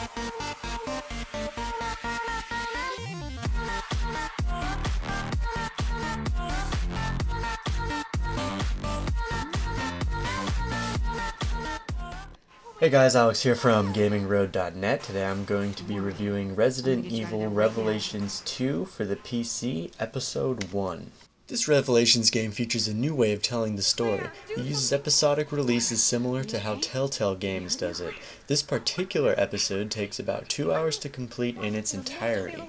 Hey guys, Alex here from gamingroad.net. Today I'm going to be reviewing Resident Evil Revelations 2 for the PC, Episode 1. This Revelations game features a new way of telling the story. It uses episodic releases similar to how Telltale Games does it. This particular episode takes about 2 hours to complete in its entirety.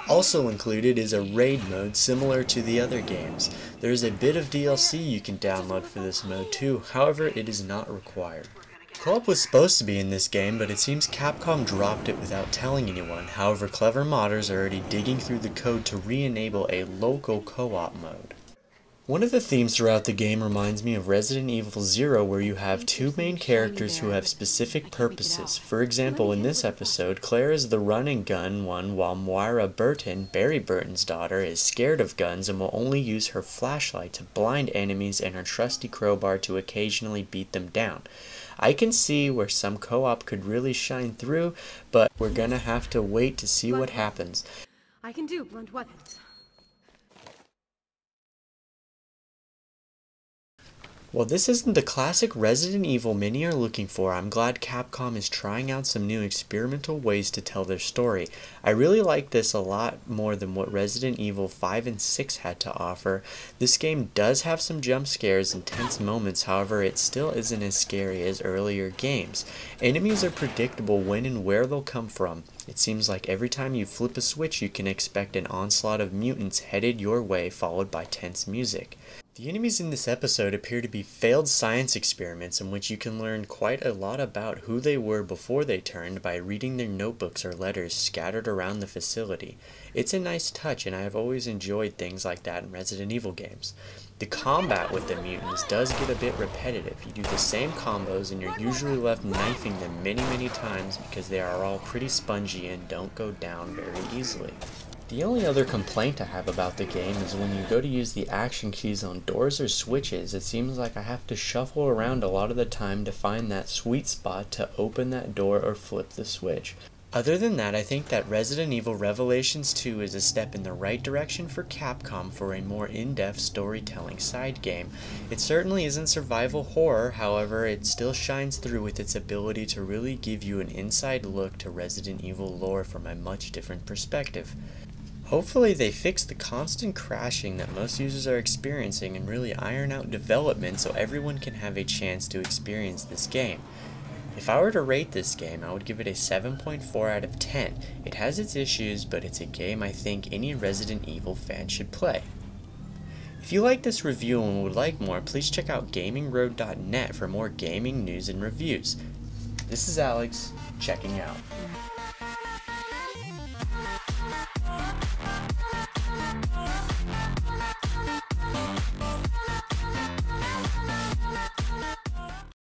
Also included is a raid mode similar to the other games. There is a bit of DLC you can download for this mode too, however it is not required. Co-op was supposed to be in this game, but it seems Capcom dropped it without telling anyone. However, clever modders are already digging through the code to re-enable a local co-op mode. One of the themes throughout the game reminds me of Resident Evil 0, where you have two main characters who have specific purposes. For example, in this episode, Claire is the run and gun one, while Moira Burton, Barry Burton's daughter, is scared of guns and will only use her flashlight to blind enemies and her trusty crowbar to occasionally beat them down. I can see where some co-op could really shine through, but we're gonna have to wait to see what happens. I can do blunt weapons. While this isn't the classic Resident Evil many are looking for, I'm glad Capcom is trying out some new experimental ways to tell their story. I really like this a lot more than what Resident Evil 5 and 6 had to offer. This game does have some jump scares and tense moments, however it still isn't as scary as earlier games. Enemies are predictable when and where they'll come from. It seems like every time you flip a switch you can expect an onslaught of mutants headed your way, followed by tense music. The enemies in this episode appear to be failed science experiments in which you can learn quite a lot about who they were before they turned by reading their notebooks or letters scattered around the facility. It's a nice touch, and I have always enjoyed things like that in Resident Evil games. The combat with the mutants does get a bit repetitive. You do the same combos and you're usually left knifing them many times because they are all pretty spongy and don't go down very easily. The only other complaint I have about the game is when you go to use the action keys on doors or switches, it seems like I have to shuffle around a lot of the time to find that sweet spot to open that door or flip the switch. Other than that, I think that Resident Evil Revelations 2 is a step in the right direction for Capcom for a more in-depth storytelling side game. It certainly isn't survival horror, however it still shines through with its ability to really give you an inside look to Resident Evil lore from a much different perspective. Hopefully they fix the constant crashing that most users are experiencing and really iron out development so everyone can have a chance to experience this game. If I were to rate this game, I would give it a 7.4 out of 10. It has its issues, but it's a game I think any Resident Evil fan should play. If you like this review and would like more, please check out gamingroad.net for more gaming news and reviews. This is Alex, checking out.